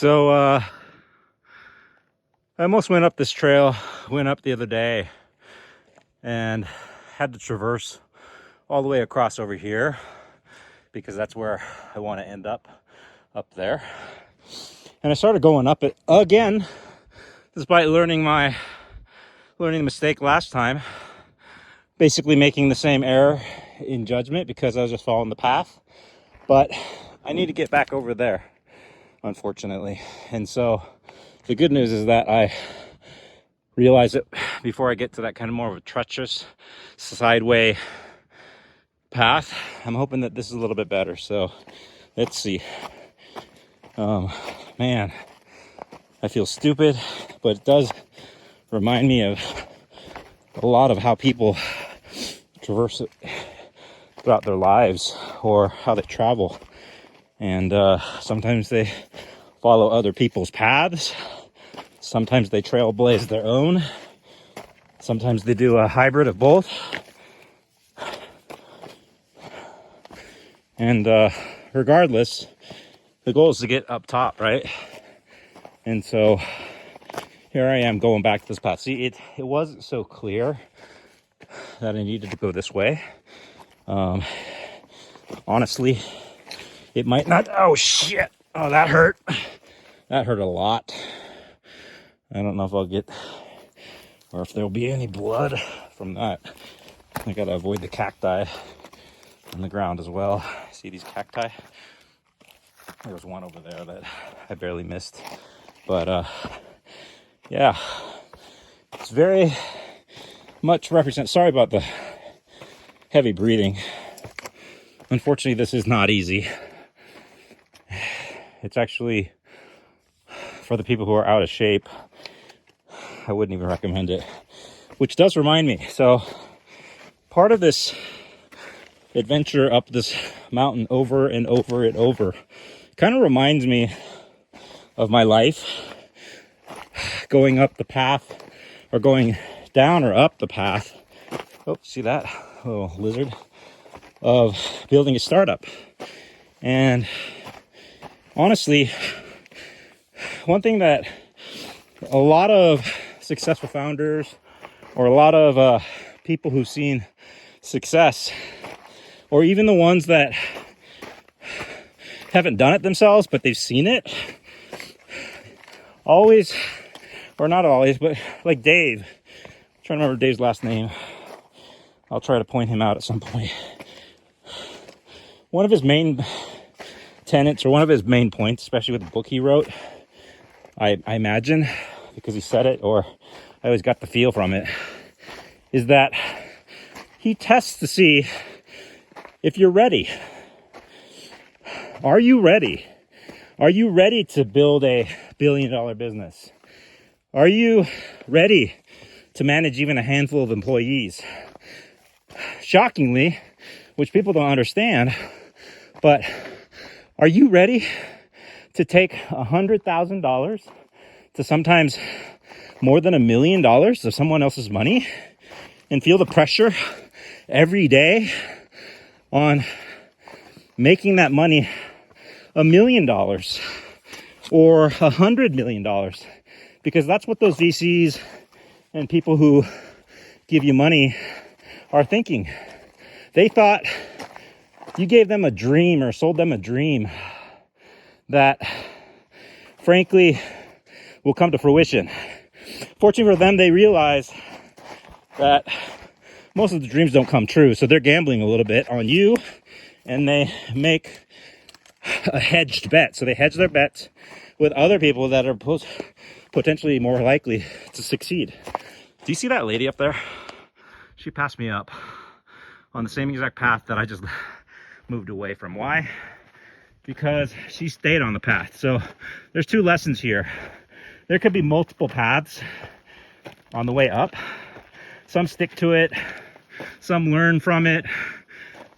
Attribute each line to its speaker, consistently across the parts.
Speaker 1: So I almost went up this trail, went up the other day, and had to traverse all the way across over here because that's where I want to end up there. And I started going up it again, despite learning the mistake last time, basically making the same error in judgment because I was just following the path. But I need to get back over there, unfortunately. And so the good news is that I realize it before I get to that kind of more of a treacherous sideway path. I'm hoping that this is a little bit better. So let's see. Man, I feel stupid, but it does remind me of a lot of how people traverse it throughout their lives or how they travel. And sometimes they follow other people's paths. Sometimes they trailblaze their own. Sometimes they do a hybrid of both. And regardless, the goal is to get up top, right? And so here I am going back this path. See, it wasn't so clear that I needed to go this way. Honestly, it might not. Oh, shit. Oh, that hurt. That hurt a lot. I don't know if I'll get, or if there'll be any blood from that. I gotta avoid the cacti on the ground as well. See these cacti? There was one over there that I barely missed. But yeah, it's very much represents. Sorry about the heavy breathing. Unfortunately, this is not easy. It's actually, for the people who are out of shape, I wouldn't even recommend it. Which does remind me, so part of this adventure up this mountain over and over and over kind of reminds me of my life going up the path, or going down or up the path. Oh, see that little lizard? Of building a startup. And honestly, one thing that a lot of successful founders, or a lot of people who've seen success, or even the ones that haven't done it themselves but they've seen it, always, or not always, but like Dave, I'm trying to remember Dave's last name. I'll try to point him out at some point. One of his main tenets, or one of his main points, especially with the book he wrote, I imagine, because he said it, or I always got the feel from it, is that he tests to see if you're ready. Are you ready? Are you ready to build a billion-dollar business? Are you ready to manage even a handful of employees? Shockingly, which people don't understand, but are you ready to take $100,000 to sometimes more than $1 million of someone else's money and feel the pressure every day on making that money $1 million or $100 million? Because that's what those VCs and people who give you money are thinking. They thought you gave them a dream or sold them a dream that, frankly, will come to fruition. Fortunately for them, they realize that most of the dreams don't come true. So they're gambling a little bit on you, and they make a hedged bet. So they hedge their bets with other people that are potentially more likely to succeed. Do you see that lady up there? She passed me up on the same exact path that I just moved away from. Why? Because she stayed on the path. So there's two lessons here. There could be multiple paths on the way up. Some stick to it, some learn from it.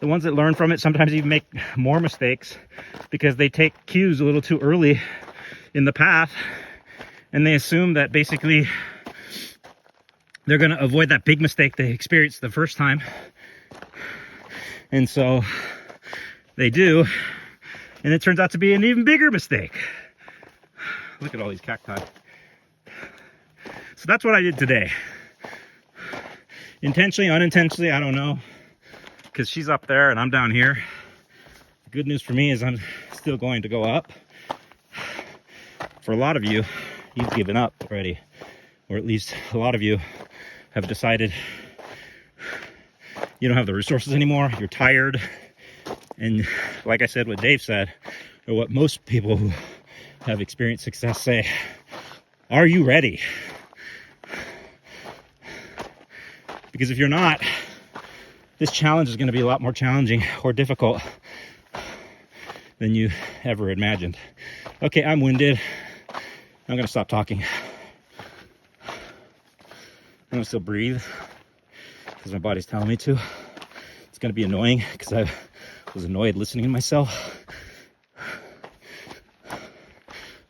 Speaker 1: The ones that learn from it sometimes even make more mistakes because they take cues a little too early in the path, and they assume that basically they're going to avoid that big mistake they experienced the first time. And so they do, and it turns out to be an even bigger mistake. Look at all these cacti. So that's what I did today. Intentionally, unintentionally, I don't know. Because she's up there and I'm down here. The good news for me is I'm still going to go up. For a lot of you, you've given up already. Or at least a lot of you have decided you don't have the resources anymore. You're tired. And like I said, what Dave said, or what most people who have experienced success say, are you ready? Because if you're not, this challenge is going to be a lot more challenging or difficult than you ever imagined. Okay, I'm winded. I'm going to stop talking. I'm going to still breathe because my body's telling me to. It's going to be annoying because I was annoyed listening to myself.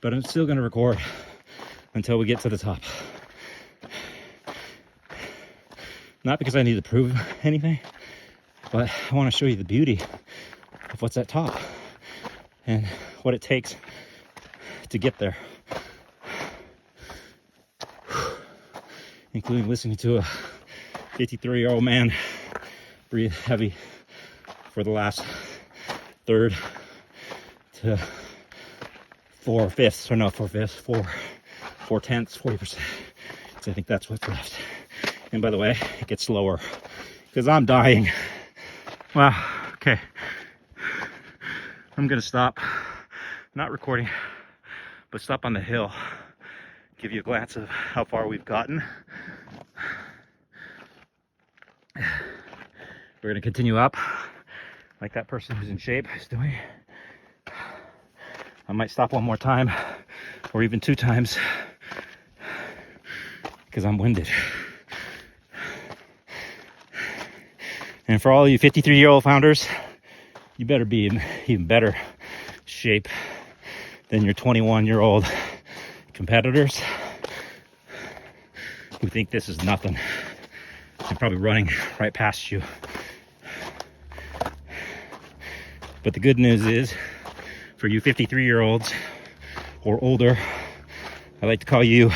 Speaker 1: But I'm still going to record until we get to the top. Not because I need to prove anything, but I want to show you the beauty of what's at top and what it takes to get there. Including listening to a 53-year-old man breathe heavy for the last third to 4/5, or no, 4/10, 40%. So I think that's what's left. And by the way, it gets slower because I'm dying. Wow, okay. I'm gonna stop, not recording, but stop on the hill, give you a glance of how far we've gotten. We're gonna continue up like that person who's in shape is doing. I might stop one more time or even 2 times because I'm winded. And for all you 53-year-old founders, you better be in even better shape than your 21-year-old competitors who think this is nothing. They're probably running right past you. But the good news is, for you 53-year-olds or older, I like to call you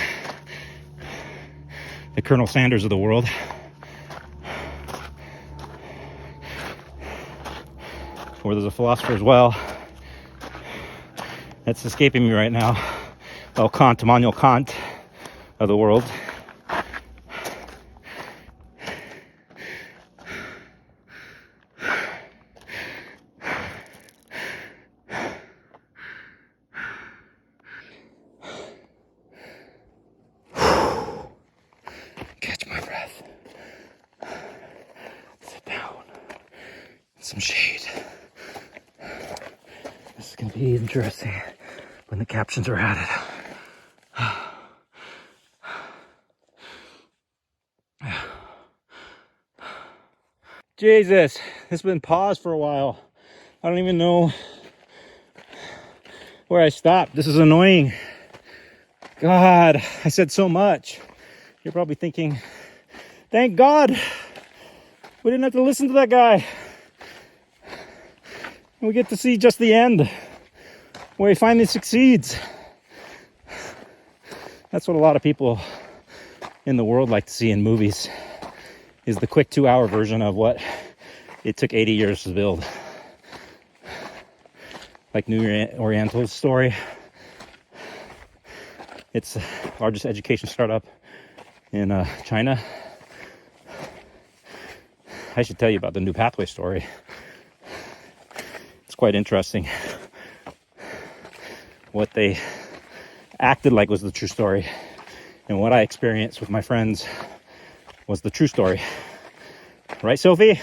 Speaker 1: the Colonel Sanders of the world. Or there's a philosopher as well that's escaping me right now. Oh, Kant, Immanuel Kant of the world. Catch my breath. Sit down. Some shade. This is going to be interesting when the captions are added. Jesus, it's been paused for a while. I don't even know where I stopped. This is annoying. God, I said so much. You're probably thinking, thank God we didn't have to listen to that guy. We get to see just the end, where he finally succeeds. That's what a lot of people in the world like to see in movies, is the quick 2-hour version of what it took 80 years to build. Like New Oriental's story. It's the largest education startup in China. I should tell you about the New Pathway story. It's quite interesting. What they acted like was the true story, and what I experienced with my friends was the true story. Right, Sophie?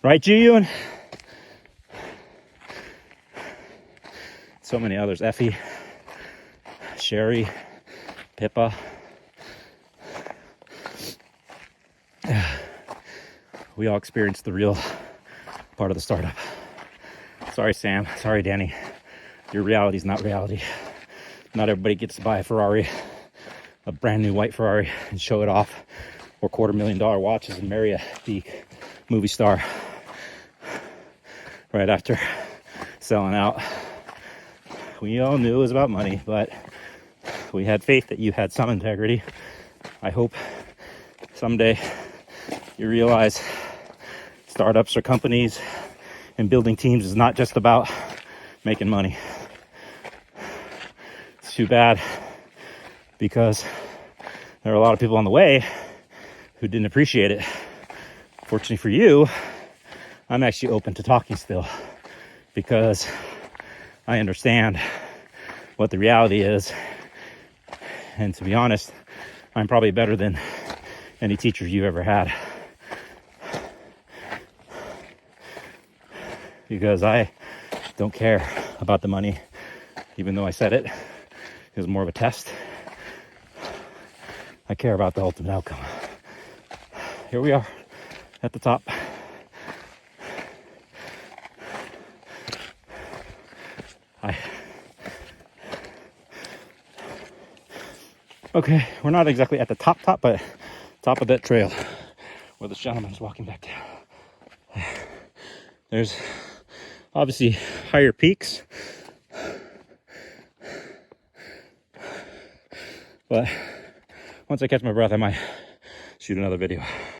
Speaker 1: Right, Ji-yoon? So many others. Effie, Sherry, Pippa. We all experienced the real part of the startup. Sorry, Sam. Sorry, Danny. Your reality is not reality. Not everybody gets to buy a Ferrari, a brand new white Ferrari, and show it off, or $250,000 watches and marry a big movie star right after selling out We all knew it was about money, but we had faith that you had some integrity. I hope someday you realize startups or companies and building teams is not just about making money. It's too bad because there are a lot of people on the way who didn't appreciate it. Fortunately for you, I'm actually open to talking still because I understand what the reality is. And to be honest, I'm probably better than any teacher you ever had. Because I don't care about the money, even though I said it. It was more of a test. I care about the ultimate outcome. Here we are at the top. Okay, we're not exactly at the top, but top of that trail where this gentleman's walking back down. There's obviously higher peaks, but once I catch my breath, I might shoot another video.